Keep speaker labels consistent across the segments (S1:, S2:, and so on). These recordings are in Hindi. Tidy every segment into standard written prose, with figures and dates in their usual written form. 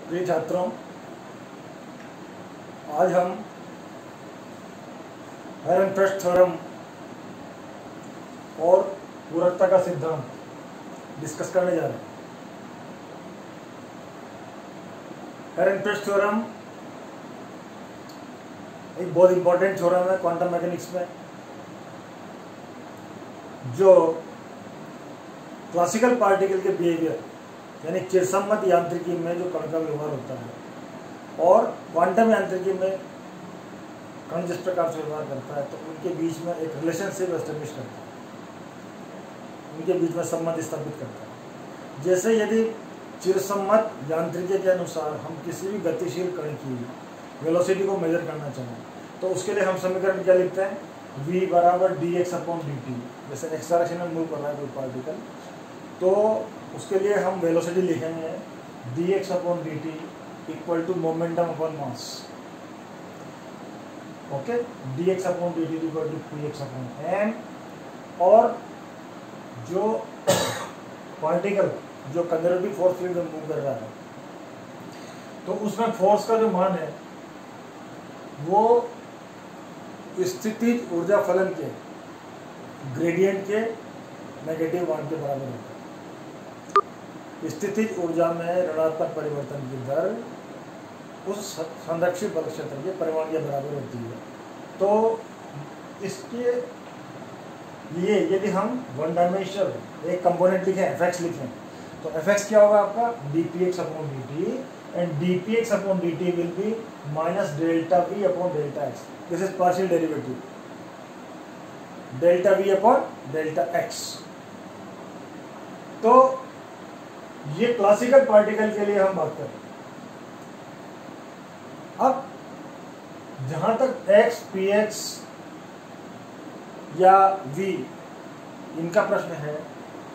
S1: प्रिय छात्रों, आज हम हेरेनफेस्ट थ्योरम और पूरकता का सिद्धांत डिस्कस करने जा रहे हैं। हेरेनफेस्ट थ्योरम एक बहुत इंपॉर्टेंट थ्योरम है क्वांटम मैकेनिक्स में, जो क्लासिकल पार्टिकल के बिहेवियर यानी चिरसम्मत यांत्रिकी में जो कण का व्यवहार होता है और क्वांटम यांत्रिकी में कण जिस प्रकार से व्यवहार करता है, तो उनके बीच में एक रिलेशनशिप एस्टेब्लिश करता है, उनके बीच में संबंध स्थापित करता है। जैसे यदि चिरसम्मत यांत्रिकी के अनुसार हम किसी भी गतिशील कण की वेलोसिटी को मेजर करना चाहें, तो उसके लिए हम समीकरण क्या लिखते हैं? v बराबर dx/dt। जैसे एक्स डायरेक्शन में मूव कर रहा है कोई पार्टिकल, तो उसके लिए हम वेलोसिटी लिखेंगे dx/dt equal to momentum upon mass. Okay, dx/dt equal to px/m। और जो पार्टिकल जो कंजर्वेटिव फोर्स फील्ड में मूव कर रहा है, तो उसमें फोर्स का जो मान है वो स्थितिज ऊर्जा फलन के ग्रेडियंट के नेगेटिव मान के बराबर होता है। स्थितिज ऊर्जा में ऋणात्मक परिवर्तन की दर उस संरक्षित बल क्षेत्र के परिमाण के बराबर होती है। तो इसके लिए यदि हम वन डायमेंशनल एक कंपोनेंट लिखें, fx लिखें, तो fx क्या होगा आपका? dpx/dt and dpx/dt will be minus delta v upon delta x. This is partial derivative. Delta v upon delta x. तो ये क्लासिकल पार्टिकल के लिए हम बात करें। अब जहां तक x, px या v इनका प्रश्न है,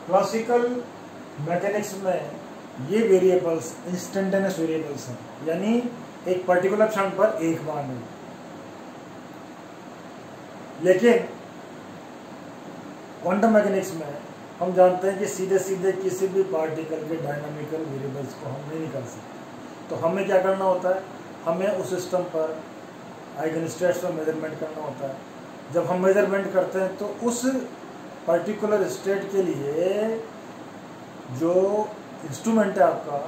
S1: क्लासिकल मैकेनिक्स में ये वेरिएबल्स इंस्टेंटेनियस वेरिएबल्स हैं, यानी एक पर्टिकुलर क्षण पर एक मान है। लेकिन क्वांटम मैकेनिक्स में हम जानते हैं कि सीधे सीधे किसी भी पार्टिकल के डायनामिकल वेरिएबल्स को हम नहीं निकाल सकते। तो हमें क्या करना होता है? हमें उस सिस्टम पर आइगन स्टेट्स में मेजरमेंट करना होता है। जब हम मेजरमेंट करते हैं तो उस पर्टिकुलर स्टेट के लिए जो इंस्ट्रूमेंट है आपका,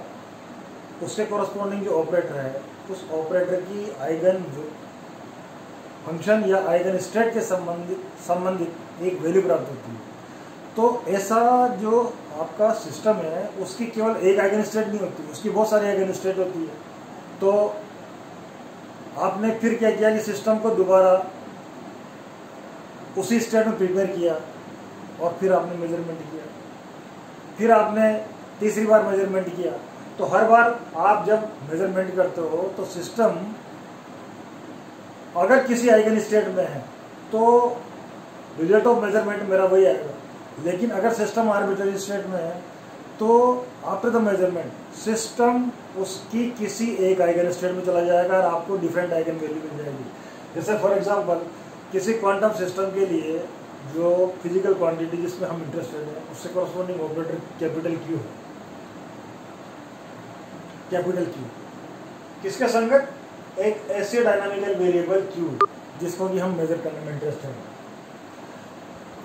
S1: उसके कोरस्पॉन्डिंग जो ऑपरेटर है, उस ऑपरेटर की आइगन फंक्शन या आइगन स्टेट के संबंधित एक वैल्यू प्राप्त होती है। तो ऐसा जो आपका सिस्टम है उसकी केवल एक आइगन स्टेट नहीं होती, उसकी बहुत सारी आइगन स्टेट होती है। तो आपने फिर क्या किया कि सिस्टम को दोबारा उसी स्टेट में प्रिपेयर किया और फिर आपने मेजरमेंट किया, फिर आपने तीसरी बार मेजरमेंट किया। तो हर बार आप जब मेजरमेंट करते हो तो सिस्टम अगर किसी आइगन स्टेट में है तो रिजल्ट ऑफ मेजरमेंट मेरा वही आएगा। लेकिन अगर सिस्टम आर्बिट्ररी स्टेट में है तो आफ्टर द मेजरमेंट सिस्टम उसकी किसी एक आइगन स्टेट में चला जाएगा और आपको डिफरेंट आइगन वैल्यू मिल जाएगी। जैसे फॉर एग्जांपल किसी क्वांटम सिस्टम के लिए जो फिजिकल क्वांटिटी जिसमें हम इंटरेस्टेड हैं, उससे कॉरस्पॉन्डिंग ऑपरेटर कैपिटल क्यू है। कैपिटल क्यू किसके संगत? एक ऐसे डायनामिकल वेरिएबल क्यू जिसको कि हम मेजर करने में इंटरेस्टेड हैं।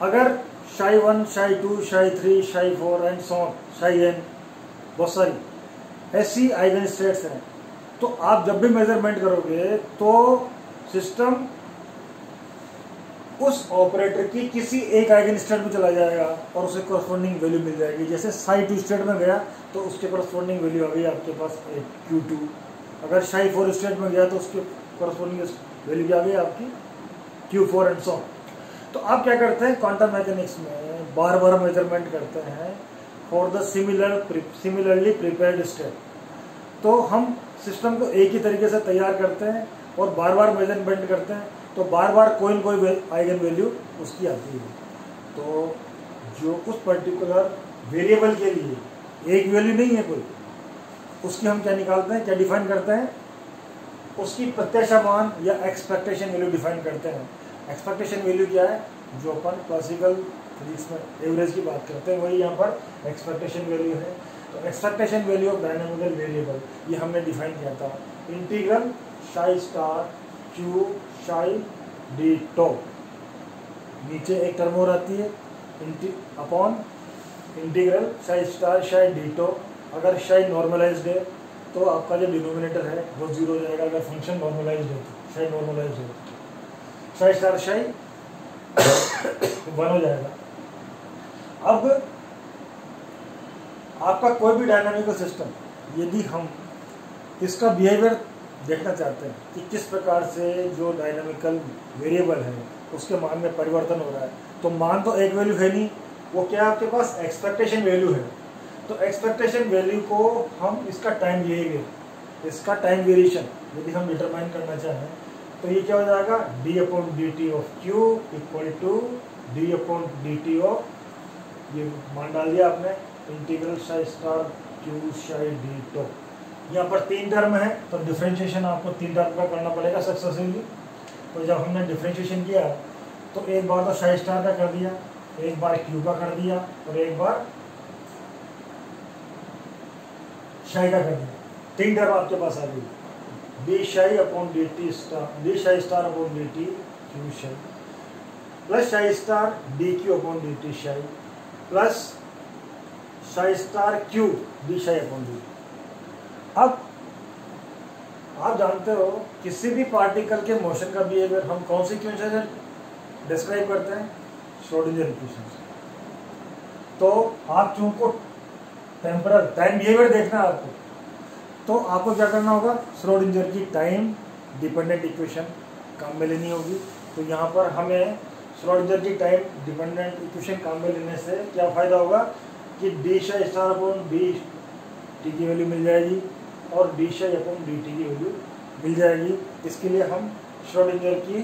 S1: अगर psi1, psi2, psi3, psi4 and so on, psi n, बहुत सारी ऐसी आइगन स्टेट्स हैं, तो आप जब भी मेजरमेंट करोगे तो सिस्टम उस ऑपरेटर की किसी एक आइगन स्टेट में चला जाएगा और उसे कोरस्पॉन्डिंग वैल्यू मिल जाएगी। जैसे psi2 स्टेट में गया तो उसके कोरस्पॉन्डिंग वैल्यू आ गई आपके पास q2। अगर psi4 स्टेट में गया तो उसके कोरस्पॉन्डिंग वैल्यू क्या आ गई आपकी q4 एंड सो ऑन। तो आप क्या करते हैं? क्वांटम मैकेनिक्स में बार बार मेजरमेंट करते हैं for the similarly prepared state. तो हम सिस्टम को एक ही तरीके से तैयार करते हैं और बार बार मेजरमेंट करते हैं, तो बार बार कोई न कोई आइगन वैल्यू उसकी आती है। तो जो उस पर्टिकुलर वेरिएबल के लिए एक वैल्यू नहीं है कोई, उसकी हम क्या निकालते हैं, क्या डिफाइन करते हैं? उसकी प्रत्याशा मान या एक्सपेक्टेशन वैल्यू डिफाइन करते हैं। एक्सपेक्टेशन वैल्यू क्या है? जो अपन क्लासिकल फिजिक्स में एवरेज की बात करते हैं, वही यहाँ पर एक्सपेक्टेशन वैल्यू है। तो expectation value of dynamical variable ये हमने डिफाइन किया था, integral psi star Q psi D tau, नीचे एक टर्म और आती है upon integral psi star psi D tau. अगर साई नॉर्मलाइज्ड है तो आपका जो डिनोमिनेटर है वो 0 हो जाएगा, अगर फंक्शन नॉर्मलाइज्ड है तो साई नॉर्मलाइज्ड है साई स्टार साई 1 हो जाएगा। अब आपका कोई भी डायनामिकल सिस्टम, यदि हम इसका बिहेवियर देखना चाहते हैं कि किस प्रकार से जो डायनामिकल वेरिएबल है उसके मान में परिवर्तन हो रहा है, तो मान तो एक वैल्यू है नहीं, वो क्या आपके पास एक्सपेक्टेशन वैल्यू है। तो एक्सपेक्टेशन वैल्यू को हम इसका टाइम बिहेवियर, इसका टाइम वेरिएशन यदि हम डिटरमाइन करना चाहें तो ये क्या हो जाएगा, D upon D T of Q equal to D upon D T of, ये मान डाल दिया आपने, integral psi star Q psi D tau. यहाँ पर 3 टर्म है तो डिफरेंशिएशन आपको 3 टर्म का करना पड़ेगा सक्सेसिवली। तो जब हमने डिफरेंशिएशन किया तो एक बार तो साई स्टार का कर दिया, एक बार क्यू का कर दिया और एक बार साई का कर दिया। 3 टर्म आपके पास आ गई, D psi upon D T star, D Sai star upon D T Q Sai, plus psi star D Q upon D T Sai, plus psi star Q D psi upon D. अब आप जानते हो किसी भी पार्टिकल के मोशन का बिहेवियर हम कौन सी इक्वेशन से डिस्क्राइब करते हैं, श्रोडिंगर इक्वेशन से। तो आप चूंकि टेम्परल टाइम बिहेवियर देखना है आपको, तो आपको क्या करना होगा, श्रोडिंगर की टाइम डिपेंडेंट इक्वेशन काम में लेनी होगी। तो यहाँ पर हमें श्रोडिंगर की टाइम डिपेंडेंट इक्वेशन काम में लेने से क्या फायदा होगा कि D Sai star upon D T की वैल्यू मिल जाएगी और D psi upon D T की वैल्यू मिल जाएगी। इसके लिए हम श्रोडिंगर की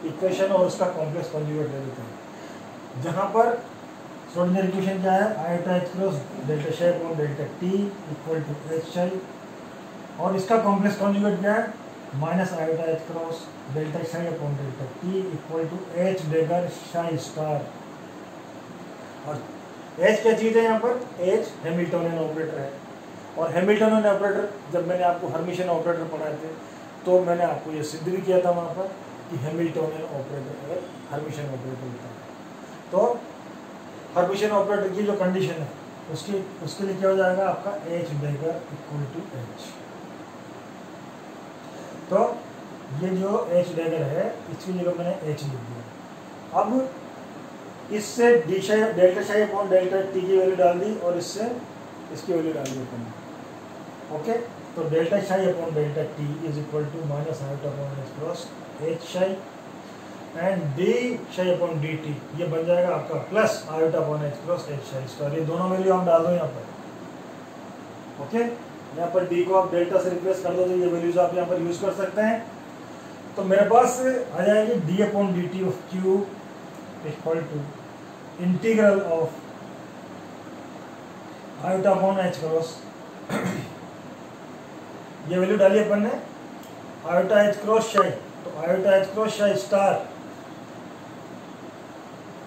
S1: इक्वेशन और उसका कॉम्प्लेक्स कॉन्जुगेट ले लेते हैं, जहाँ पर श्रोडिंगर इक्वेशन क्या है, iota H cross delta psi upon delta T equal to H psi, और इसका कॉम्प्लेक्स कॉन्जुगेट क्या है, minus iota H cross delta psi upon delta T equal to H dagger psi star. और एच क्या चीज़ है यहाँ पर, एच हैमिल्टनियन ऑपरेटर है। और हैमिल्टनियन ऑपरेटर जब मैंने आपको हर्मिशियन ऑपरेटर पढ़ाए थे तो मैंने आपको ये सिद्ध भी किया था वहाँ पर कि हैमिल्टनियन ऑपरेटर हर्मिशियन ऑपरेटर होता है। तो हर्मिशियन ऑपरेटर की जो कंडीशन है उसके लिए क्या हो जाएगा आपका एच डेगर इक्वल टू एच। तो ये जो एच डेगर है इसकी जगह मैंने एच लिख दिया। अब इससे D psi delta psi upon delta T की वैल्यू डाल दी और इससे इसकी वैल्यू डाल दी अपन। ओके, तो delta psi upon delta T is equal to minus iota upon H cross H psi and D psi upon D T, ये बन जाएगा आपका plus iota upon H cross H psi star. ये दोनों वैल्यू आप डाल दो यहाँ पर। ओके, यहाँ पर डी को आप डेल्टा से रिप्लेस कर दो तो ये वैल्यूज आप यहाँ पर यूज कर सकते हैं। तो मेरे पास आ जाएगी D upon D T of Q equal to integral of iota upon H cross, ये वैल्यू डाली अपन ने, आयोटा एच क्रॉस साई, तो iota H cross psi star,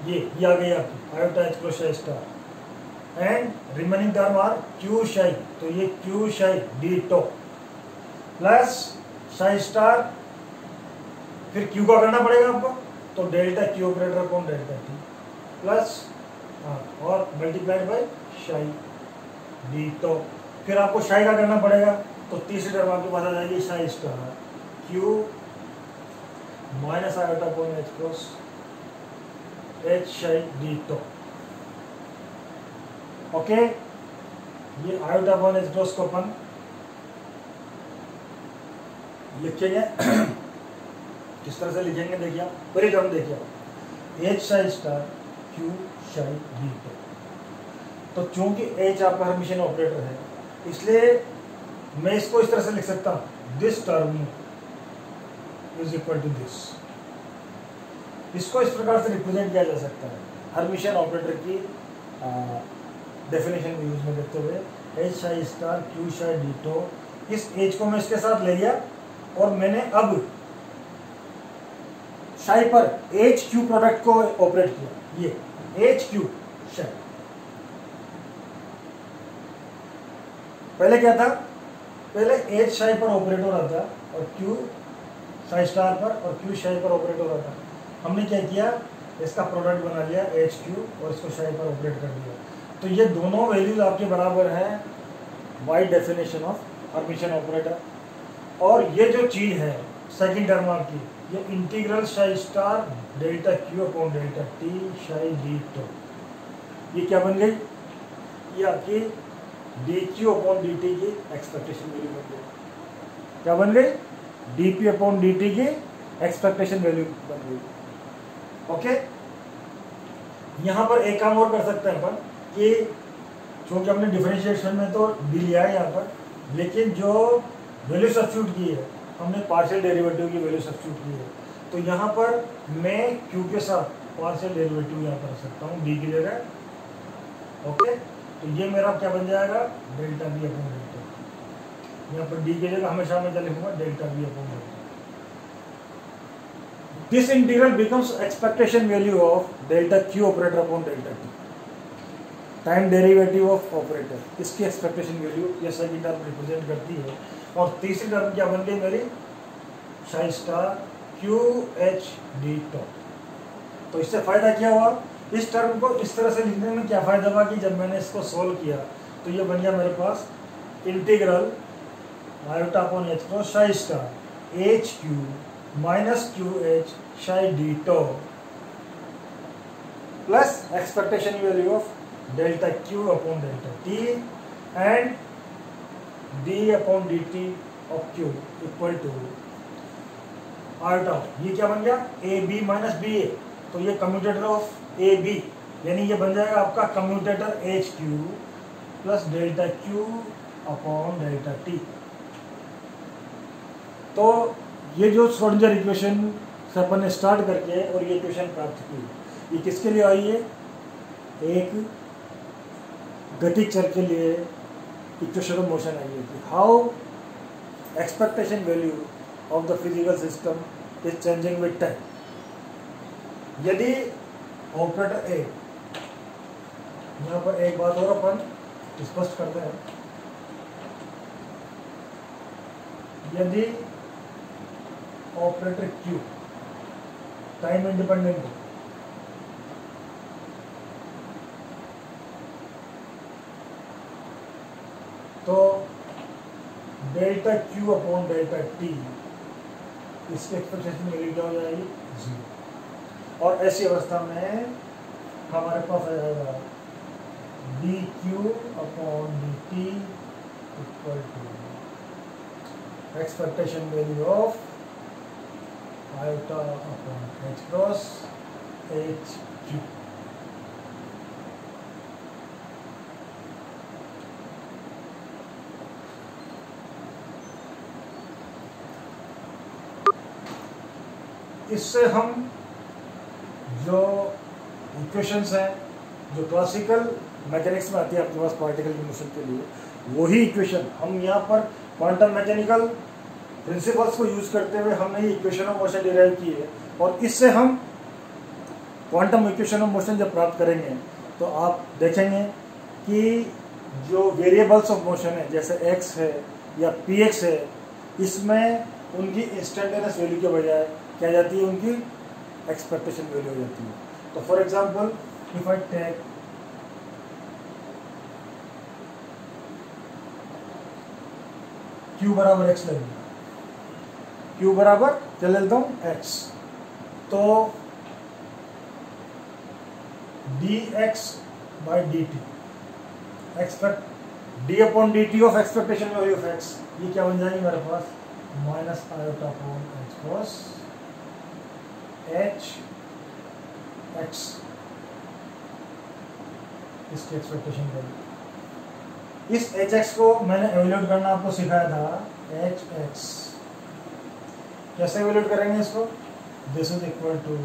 S1: ये आ गई आपकी iota H cross psi star and remaining term are Q psi, तो ये Q psi D tau plus psi star, फिर क्यू का करना पड़ेगा आपको, तो delta Q operator upon delta T plus और multiplied by psi D tau, फिर आपको साई का करना पड़ेगा, तो तीसरी टर्म आपके पास आ जाएगी psi star Q minus iota upon H cross H psi D tau. Okay, ये आयोटा अपॉन एच क्रॉस को अपन लिखेंगे किस तरह से लिखेंगे, देखिए पहली टर्म देखिए H psi star Q psi D tau. तो चूंकि एच आपका हर्मिशियन ऑपरेटर है इसलिए मैं इसको इस तरह से लिख सकता हूं, this term is equal to this. इसको इस प्रकार से रिप्रेजेंट किया जा सकता है हर्मिशियन ऑपरेटर की डेफिनेशन को यूज में करते हुए, H psi star Q psi D tau. इस एच को मैं इसके साथ ले लिया और मैंने अब साई पर एच क्यू प्रोडक्ट को ऑपरेट किया, ये एच क्यू शाई। पहले क्या था, पहले एच शाई पर ऑपरेट हो रहा था और क्यू शाई स्टार पर और क्यू शाई पर ऑपरेट हो रहा था। हमने क्या किया, इसका प्रोडक्ट बना लिया एच क्यू और इसको शाई पर ऑपरेट कर दिया। तो ये दोनों वैल्यूज आपके बराबर है by definition of Hermitian operator. और ये जो चीज है सेकंड टर्म आपकी, ये integral psi star delta Q upon delta T शाई डी टो, ये क्या बन गई, ये आपकी D Q upon D T की एक्सपेक्टेशन वैल्यू बन गई। क्या बन गई, D P upon D T की एक्सपेक्टेशन वैल्यू बन गई। ओके, यहां पर एक काम और कर सकते हैं अपन कि क्योंकि हमने डिफरेंशिएशन में तो डी लिया है यहाँ पर, लेकिन जो वैल्यू सब्स्टिट्यूट की है हमने पार्शियल डेरिवेटिव की वैल्यू सब्स्टिट्यूट की है, तो यहाँ पर मैं क्यू के साथ पार्शियल डेरिवेटिव यहाँ पर रख सकता हूँ डी की जगह। ओके, तो ये मेरा क्या बन जाएगा, डेल्टा बी अपॉन डेल्टा। यहाँ पर डी की जगह हमेशा मैं क्या लिखूंगा, delta B upon delta. This integral becomes expectation value of delta Q operator upon delta T, time derivative of operator, इसकी एक्सपेक्टेशन वैल्यू ये सेकंड टर्म रिप्रेजेंट करती है। और तीसरी टर्म क्या बन गई मेरी, शाई star Q H D top. तो इससे फायदा क्या हुआ, इस टर्म को इस तरह से लिखने में क्या फायदा हुआ कि जब मैंने इसको सोल्व किया तो ये बन गया मेरे पास integral iota upon H cross psi star H Q minus Q H psi D tau plus expectation value of delta Q upon delta T and D upon D T of Q equal to iota. ये क्या बन गया, A B minus B A, तो ये कम्यूटेटर ऑफ ए बी, यानी ये बन जाएगा आपका commutator H Q plus delta Q upon delta T. तो ये जो श्रोडिंगर इक्वेशन से अपन ने स्टार्ट करके और ये इक्वेशन प्राप्त की, ये किसके लिए आई है, एक गतिक चर के लिए इक्वेशन ऑफ मोशन आई है कि how expectation value of the physical system is changing with time. यदि ऑपरेटर ए, यहाँ पर एक बात और अपन स्पष्ट करते हैं, यदि ऑपरेटर क्यू टाइम इंडिपेंडेंट है तो delta Q upon delta T इसकी एक्सपेक्टेशन वैल्यू क्या हो जाएगी, 0। और ऐसी अवस्था में हमारे पास आ जाएगा D Q upon D T equal to expectation value of iota upon H cross H Q. इससे हम जो इक्वेशंस हैं जो क्लासिकल मैकेनिक्स में आती है आपके पास पार्टिकल की मोशन के लिए, वही इक्वेशन हम यहाँ पर क्वांटम मैकेनिकल प्रिंसिपल्स को यूज करते हुए हमने ये इक्वेशन ऑफ मोशन डिराइव की है। और इससे हम क्वांटम इक्वेशन ऑफ मोशन जब प्राप्त करेंगे तो आप देखेंगे कि जो वेरिएबल्स ऑफ मोशन है जैसे एक्स है या पी एक्स है, इसमें उनकी इंस्टेंटेनियस वैल्यू के बजाय क्या जाती है, उनकी एक्सपेक्टेशन वैल्यू हो जाती है। तो for example if I take Q बराबर x ले लिया, Q बराबर चल लेता हूँ x, तो dx by dt expect d upon dt of expectation value of x, ये क्या बन जाएगी मेरे पास minus iota upon h cross h x, इसकी एक्सपेक्टेशन वैल्यू। इस एच एक्स को मैंने एवेल्यूट करना आपको सिखाया था, एच एक्स कैसे एवेल्यूट करेंगे इसको, this is equal to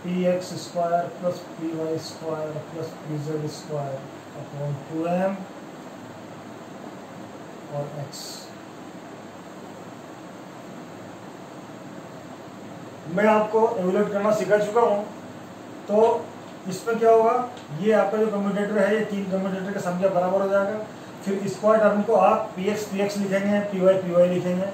S1: P X square plus P Y square plus P Z square upon 2m और x। मैं आपको एवेल्यूएट करना सिखा चुका हूँ। तो इसमें क्या होगा, ये आपका जो कम्यूटेटर है ये 3 कम्यूटेटर का संख्या बराबर हो जाएगा। फिर स्क्वायर टर्म को आप px लिखेंगे, py लिखेंगे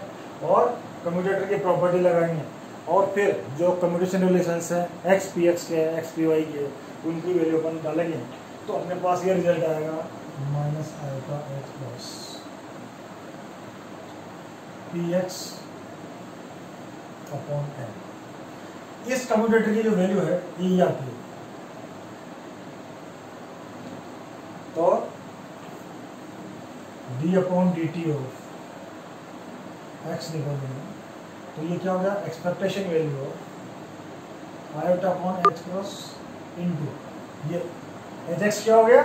S1: और कम्यूटेटर की प्रॉपर्टी लगाएंगे और फिर जो कम्यूटेशन रिलेशंस हैं x px के x py के उनकी वैल्यू अपन डालेंगे तो अपने पास ये रिजल्ट आएगा माइनस आएगा h plus px upon n। इस कम्यूटेटर की जो वैल्यू है ये आती है। तो d upon D T of x निकाल देंगे तो ये क्या हो गया, expectation value of iota upon h cross into ये एच एक्स क्या हो गया,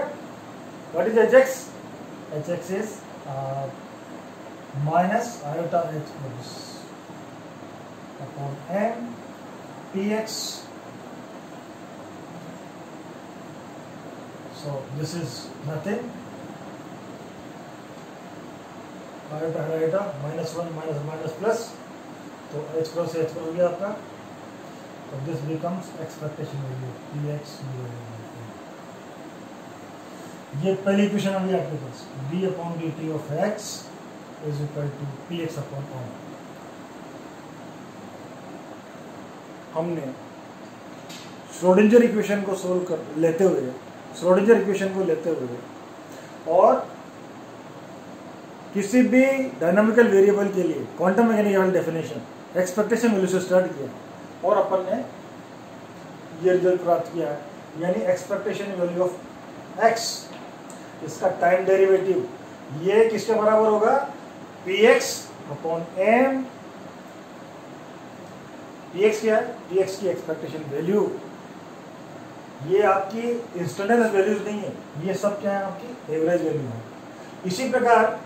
S1: what is H x, H x is minus iota h cross upon n px। so this is nothing, iota iota minus 1 minus minus plus तो h क्रॉस h हो गया आपका। तो this becomes expectation value px। ये पहली इक्वेशन आ गई आपके पास, d upon D T of x is equal to px upon n। हमने श्रोडिंगर इक्वेशन को सोल्व कर लेते हुए, श्रोडिंगर इक्वेशन को लेते हुए और किसी भी डायनामिकल वेरिएबल के लिए quantum mechanical definition expectation value से स्टार्ट किया और अपन ने ये रिजल्ट प्राप्त किया है, यानी एक्सपेक्टेशन वैल्यू ऑफ x, इसका टाइम डेरिवेटिव ये किसके बराबर होगा, px अपॉन m। px क्या है, px की एक्सपेक्टेशन वैल्यू, ये आपकी इंस्टेंटेनियस वैल्यूज नहीं है, ये सब क्या है आपकी एवरेज वैल्यू है। इसी प्रकार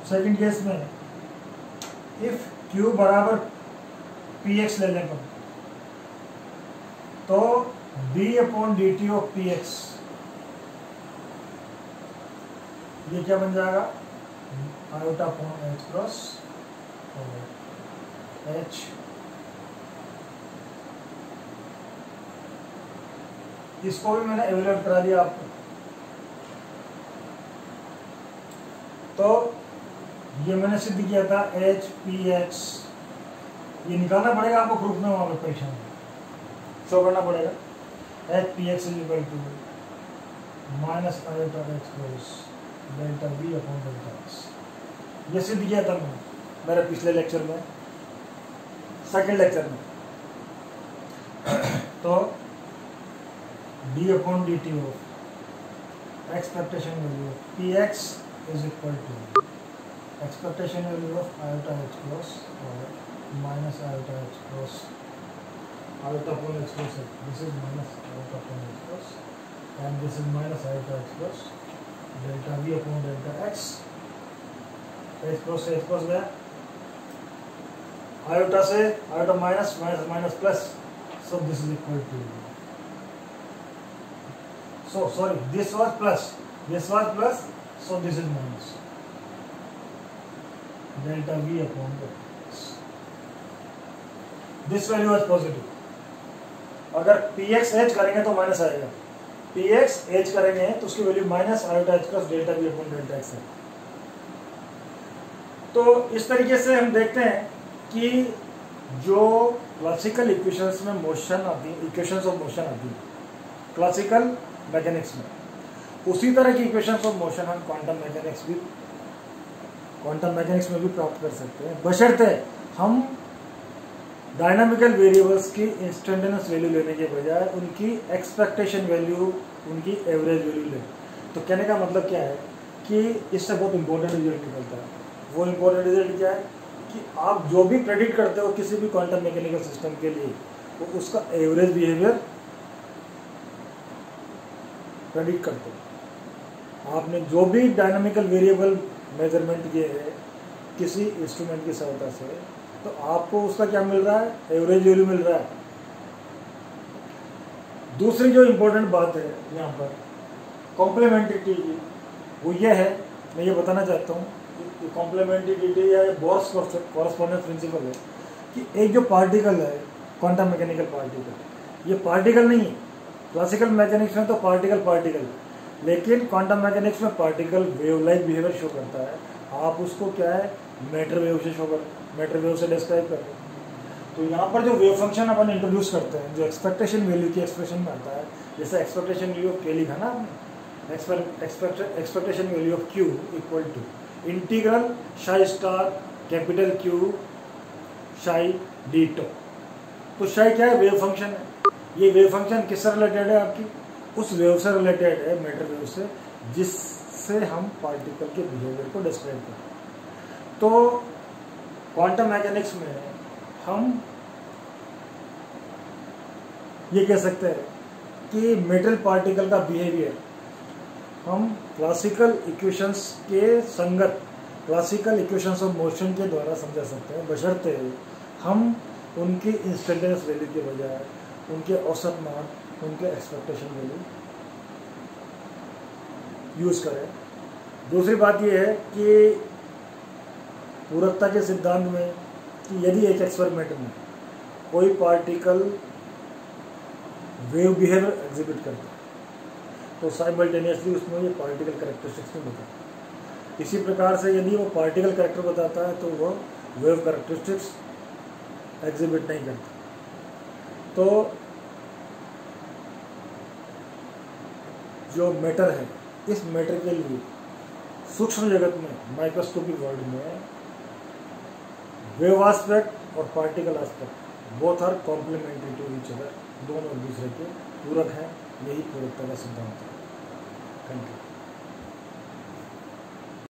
S1: सेकंड केस में इफ q बराबर px ले लें तो d upon D T of px ये क्या बन जाएगा, iota upon h cross h। इसको भी मैंने एवेल्यूएट करा दिया आपको। तो ये मैंने सिद्ध किया था h px, ये निकालना पड़ेगा आपको ग्रुप में, वहां पर परीक्षा में शो करना पड़ेगा। h px is equal to minus iota h cross delta v upon delta x। ये सिद्ध किया था मैंने मेरे पिछले लेक्चर में, सेकंड लेक्चर में। तो d upon D T of expectation value px is equal to expectation value of iota h cross और minus iota h cross iota upon h cross, this is minus iota upon h cross and this is minus iota h cross delta v upon delta x। h cross से h क्रॉस गया, आयोटा से iota minus minus minus plus, so this is equal to, so sorry this was plus, so this is minus delta v upon delta x। this value was positive। अगर px h करेंगे तो माइनस आएगा, px h करेंगे तो उसकी value minus iota h plus delta v upon delta x है। तो इस तरीके से हम देखते हैं कि जो क्लासिकल इक्वेशंस में मोशन आती है, इक्वेशंस ऑफ मोशन आती है क्लासिकल मैकेनिक्स में, उसी तरह की इक्वेशंस ऑफ मोशन हम क्वांटम मैकेनिक्स में भी प्राप्त कर सकते हैं, बशर्ते हम डायनामिकल वेरिएबल्स की इंस्टेंटेनियस वैल्यू लेने के बजाय उनकी एक्सपेक्टेशन वैल्यू, उनकी एवरेज वैल्यू लें। तो कहने का मतलब क्या है कि इससे बहुत इंपॉर्टेंट रिजल्ट निकलता है। वो इंपॉर्टेंट रिजल्ट क्या है कि आप जो भी प्रेडिक्ट करते हो किसी भी क्वांटम मैकेनिकल सिस्टम के लिए, वो उसका एवरेज बिहेवियर प्रेडिक्ट करते हो। आपने जो भी डायनामिकल वेरिएबल मेजरमेंट किए है किसी इंस्ट्रूमेंट की सहायता से, तो आपको उसका क्या मिल रहा है, एवरेज वैल्यू मिल रहा है। दूसरी जो इम्पोर्टेंट बात है यहाँ पर कॉम्प्लीमेंट्रिटी की, वो ये है, मैं ये बताना चाहता हूँ, कॉम्प्लीमेंट्रिटी या बोर्स कॉरस्पॉन्डेंस प्रिंसिपल है कि एक जो पार्टिकल है क्वांटम मैकेनिकल पार्टिकल, ये पार्टिकल नहीं है। क्लासिकल मैकेनिक्स में तो पार्टिकल पार्टिकल है, लेकिन क्वांटम मैकेनिक्स में particle wave like behaviour show करता है। आप उसको क्या है मैटर वेव से शो कर, मैटर वेव से डिस्क्राइब कर रहे हैं। तो यहाँ पर जो वेव फंक्शन अपन इंट्रोड्यूस करते हैं, जो एक्सपेक्टेशन वैल्यू की एक्सप्रेशन में आता है, जैसे एक्सपेक्टेशन वैल्यू ऑफ के लिखा ना आपने, expectation value of Q equal to integral psi star capital Q psi D tau. तो शाई क्या है, वेव फंक्शन है। ये वेव फंक्शन किससे रिलेटेड है, आपकी उस वेव से रिलेटेड है, मैटर वेव से, जिससे हम पार्टिकल के बिहेवियर को डिस्क्राइब करते हैं। तो क्वांटम मैकेनिक्स में हम ये कह सकते हैं कि मेटल पार्टिकल का बिहेवियर हम क्लासिकल इक्वेशंस के संगत, क्लासिकल इक्वेशंस ऑफ मोशन के द्वारा समझा सकते हैं, बशर्ते हम उनकी इंस्टेंटेनियस वैल्यू के बजाय उनके औसत मान, उनके एक्सपेक्टेशन वैल्यू यूज करें। दूसरी बात यह है कि पूरकता के सिद्धांत में कि यदि एक एक्सपेरिमेंट में कोई पार्टिकल वेव बिहेवियर एग्जिबिट करता है तो साइमल्टेनियसली उसमें ये पार्टिकल कैरेक्टरिस्टिक्स भी बताता है। इसी प्रकार से यदि वो पार्टिकल कैरेक्टर बताता है तो वह वेव कैरेक्टरिस्टिक्स एग्जिबिट नहीं करता। तो जो मैटर है, इस मैटर के लिए सूक्ष्म जगत में, माइक्रोस्कोपिक वर्ल्ड में, वेव एस्पेक्ट और particle aspect both are complementary to each other, दोनों एक दूसरे के पूरक हैं। यही पूरकता का सिद्धांत है। Thank you.